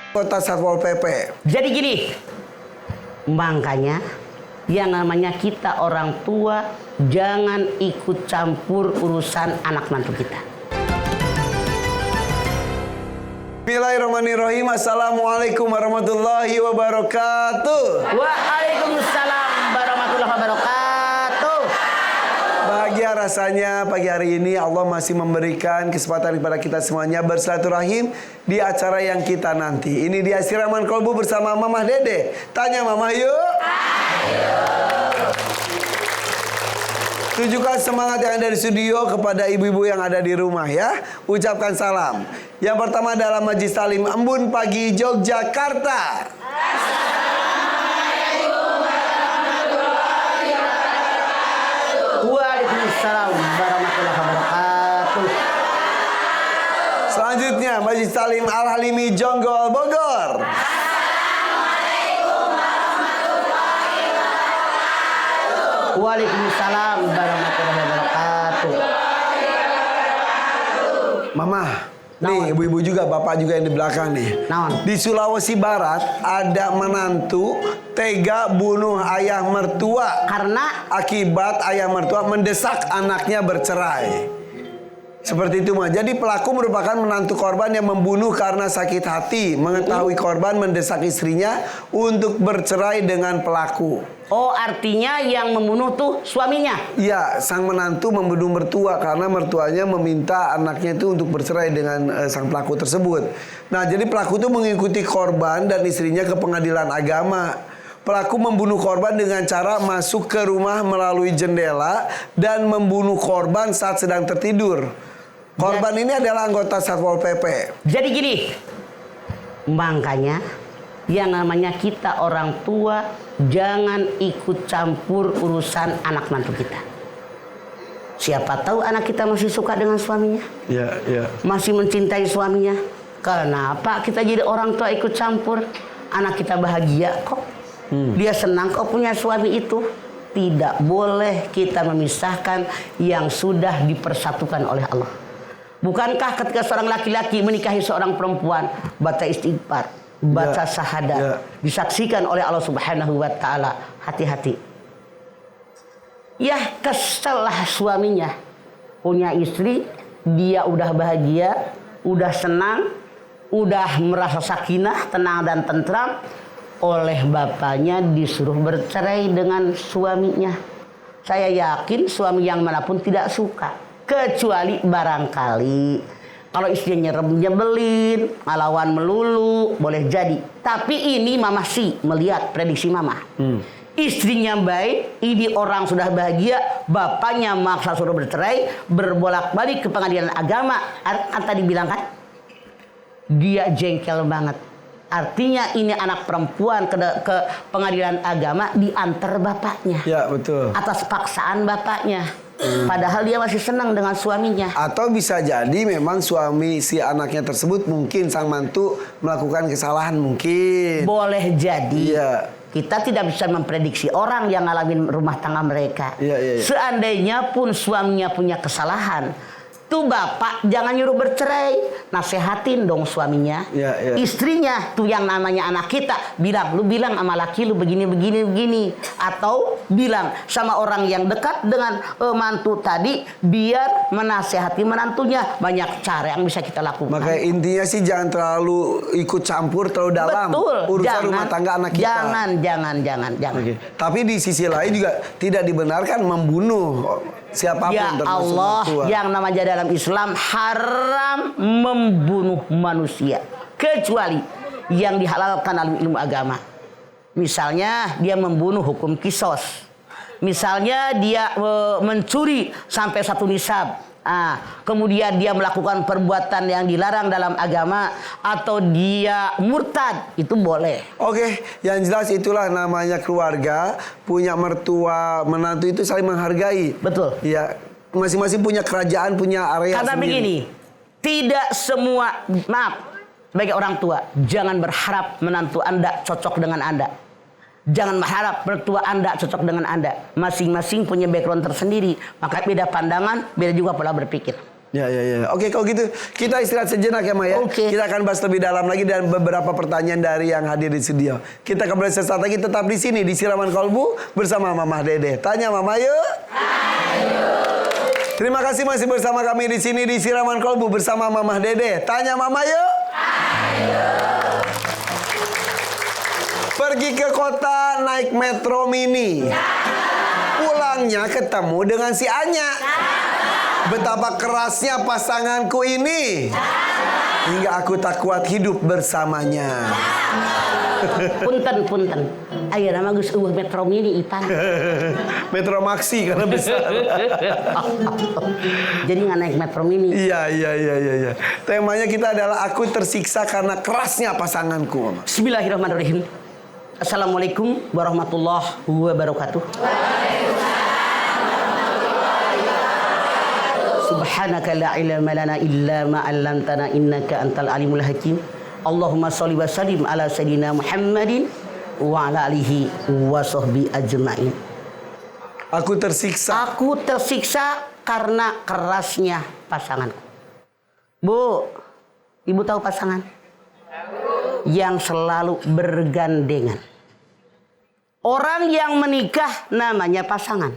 Kota Satpol PP. Jadi gini, makanya yang namanya kita orang tua jangan ikut campur urusan anak mantu kita. Bismillahirrahmanirrahim. Assalamualaikum warahmatullahi wabarakatuh. Waalaikumsalam warahmatullahi wabarakatuh. Bahagia rasanya pagi hari ini Allah masih memberikan kesempatan kepada kita semuanya bersilaturahim di acara yang kita nanti. Ini dia Siraman Kolbu bersama Mamah Dede. Tanya Mamah yuk. Ayo. Tunjukkan semangat yang ada di studio kepada ibu-ibu yang ada di rumah ya. Ucapkan salam. Yang pertama adalah Majlis Talim Embun Pagi Yogyakarta. Waalaikumsalam warahmatullahi wabarakatuh. Selanjutnya Majlis Talim Al-Halimi Jonggol Bogor. Waalaikumsalam warahmatullahi wabarakatuh. Mama, nih ibu-ibu juga, bapak juga yang di belakang nih. Naon? Di Sulawesi Barat ada menantu tega bunuh ayah mertua Karena akibat ayah mertua mendesak anaknya bercerai. Seperti itu mah. Jadi pelaku merupakan menantu korban yang membunuh karena sakit hati. Mengetahui korban mendesak istrinya untuk bercerai dengan pelaku. oh, artinya yang membunuh tuh suaminya. Iya, sang menantu membunuh mertua karena mertuanya meminta anaknya itu untuk bercerai dengan sang pelaku tersebut. Nah, jadi pelaku itu mengikuti korban dan istrinya ke pengadilan agama. Pelaku membunuh korban dengan cara masuk ke rumah melalui jendela dan membunuh korban saat sedang tertidur. Korban ini adalah anggota Satpol PP. Jadi gini, makanya yang namanya kita orang tua jangan ikut campur urusan anak mantu kita. Siapa tahu anak kita masih suka dengan suaminya, Ya. masih mencintai suaminya. Kenapa kita jadi orang tua ikut campur? Anak kita bahagia kok, dia senang kok punya suami itu. Tidak boleh kita memisahkan yang sudah dipersatukan oleh Allah. Bukankah ketika seorang laki-laki menikahi seorang perempuan, baca istighfar, baca syahadat, disaksikan oleh Allah Subhanahu wa taala, hati-hati. Ya, keselah suaminya punya istri, dia udah bahagia, udah senang, udah merasa sakinah, tenang dan tentram, oleh bapaknya disuruh bercerai dengan suaminya. Saya yakin suami yang manapun tidak suka. Kecuali barangkali kalau istrinya nyebelin, ngelawan melulu, boleh jadi. Tapi ini mama sih melihat prediksi mama. Istrinya baik, ini orang sudah bahagia, bapaknya maksa suruh bercerai, berbolak-balik ke pengadilan agama. Tadi bilang kan, dia jengkel banget. Artinya ini anak perempuan ke pengadilan agama diantar bapaknya. Ya, betul. Atas paksaan bapaknya. Padahal dia masih senang dengan suaminya. Atau bisa jadi memang suami si anaknya tersebut mungkin sang mantu melakukan kesalahan mungkin. Boleh jadi. Iya. Kita tidak bisa memprediksi orang yang ngalamin rumah tangga mereka. Iya. Seandainya pun suaminya punya kesalahan, tuh bapak jangan nyuruh bercerai, nasehatin dong suaminya. Iya. Istrinya tuh yang namanya anak kita bilang, lu bilang sama laki lu begini, atau bilang sama orang yang dekat dengan mantu tadi biar menasehati menantunya. Banyak cara yang bisa kita lakukan. Makanya intinya sih jangan terlalu ikut campur terlalu dalam. Betul. Urusan rumah tangga anak kita. Jangan. Oke. Tapi di sisi lain juga tidak dibenarkan membunuh siapapun ya termasuk Allah, mertua. yang namanya dalam Islam haram membunuh manusia kecuali yang dihalalkan dalam ilmu agama. Misalnya dia membunuh hukum kisos. Misalnya dia mencuri sampai 1 nisab. Kemudian dia melakukan perbuatan yang dilarang dalam agama, atau dia murtad, itu boleh. Oke, yang jelas itulah namanya keluarga, punya mertua, menantu itu saling menghargai. Betul. Ya, masing-masing punya kerajaan, punya area Karena sendiri. begini, tidak semua, maaf, sebagai orang tua, jangan berharap menantu Anda cocok dengan Anda. Jangan berharap mertua Anda cocok dengan Anda. Masing-masing punya background tersendiri. Maka beda pandangan, beda juga pola berpikir. Ya. Oke, kalau gitu kita istirahat sejenak ya, Maya. Oke. Kita akan bahas lebih dalam lagi dan beberapa pertanyaan dari yang hadir di studio. Kita kembali sesaat lagi tetap di sini di Siraman Kolbu bersama Mama Dede. Tanya Mama yuk. Ayo. Terima kasih masih bersama kami di sini di Siraman Kolbu bersama Mama Dede. Tanya Mama yuk. Ayo. Pergi ke kota naik metro mini. Pulangnya ketemu dengan si Anya. Betapa kerasnya pasanganku ini. Hingga aku tak kuat hidup bersamanya. Punten. Ayo nama Gus metro mini Ipan. Metro Maxi karena besar. Jadi nggak naik metro mini. Iya. Temanya kita adalah aku tersiksa karena kerasnya pasanganku, Mama. Bismillahirrahmanirrahim. Assalamualaikum warahmatullahi wabarakatuh. Subhanaka la ilma lana illa ma 'allamtana innaka antal alimul hakim. Allahumma shalli wa sallim ala sayyidina Muhammadin wa ala alihi wa sahbi ajmain. Aku tersiksa. Aku tersiksa karena kerasnya pasanganku. Bu, Ibu tahu pasangan? Yang selalu bergandengan. Orang yang menikah namanya pasangan.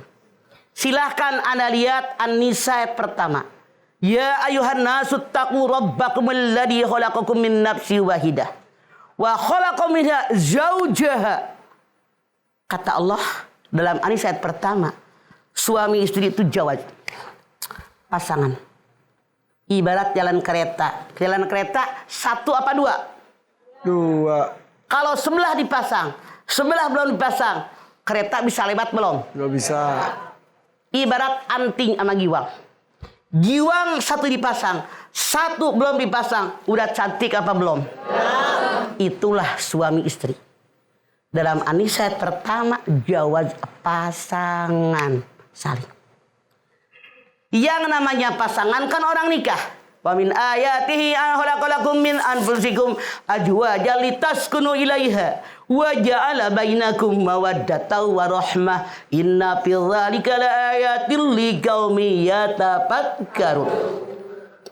Silahkan Anda lihat An-Nisa ayat pertama. Ya ayuhan nasu taqu rabbakum alladhi khalaqakum min nafsin wahidah wa khalaqa minha zaujaha. Kata Allah dalam An-Nisa ayat pertama, suami istri itu jawab pasangan. Ibarat jalan kereta. Jalan kereta satu apa dua? Dua. Kalau sebelah dipasang, sebelah belum dipasang, kereta bisa lewat belum? Gak bisa. Ibarat anting sama giwang. Giwang satu dipasang, satu belum dipasang. Udah cantik apa belum? Itulah suami istri. Dalam An-Nisa pertama jawab pasangan saling. Yang namanya pasangan kan orang nikah. Wa min ayatihi an khalaqalakum min anfusikum azwajan litaskunu ilaiha wa ja'ala bainakum mawaddatan wa rahmah inna fil dzalika laayatil liqaumin yatafakkarun.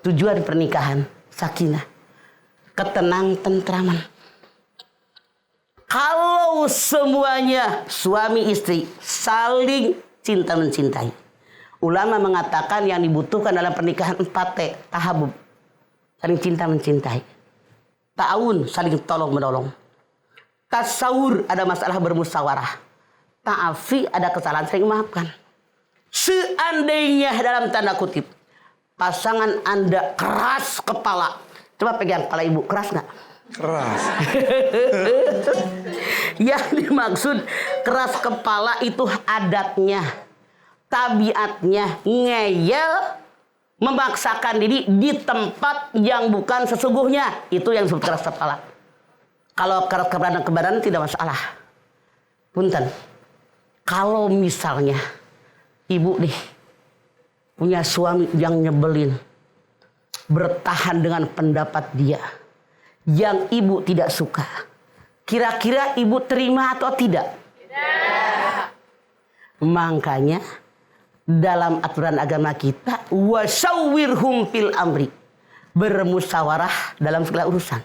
Tujuan pernikahan sakinah, ketenang-tentraman. Kalau semuanya suami istri saling cinta mencintai. Ulama mengatakan yang dibutuhkan dalam pernikahan 4T. Tahabub, saling cinta mencintai. Ta'awun, saling tolong menolong. Tasawur, ada masalah bermusyawarah. Ta'afi, ada kesalahan saling memaafkan. Seandainya dalam tanda kutip pasangan Anda keras kepala, coba pegang kepala ibu, keras nggak? Keras. Yang dimaksud keras kepala itu adatnya, tabiatnya, ngeyel, memaksakan diri di tempat yang bukan sesungguhnya. Itu yang disebut keras kepala. Kalau keras kepala ke badan tidak masalah. Punten. Kalau misalnya ibu nih punya suami yang nyebelin, bertahan dengan pendapat dia yang ibu tidak suka, kira-kira ibu terima atau tidak? Tidak. Makanya dalam aturan agama kita, wasawwirhum fil amri, bermusyawarah dalam segala urusan.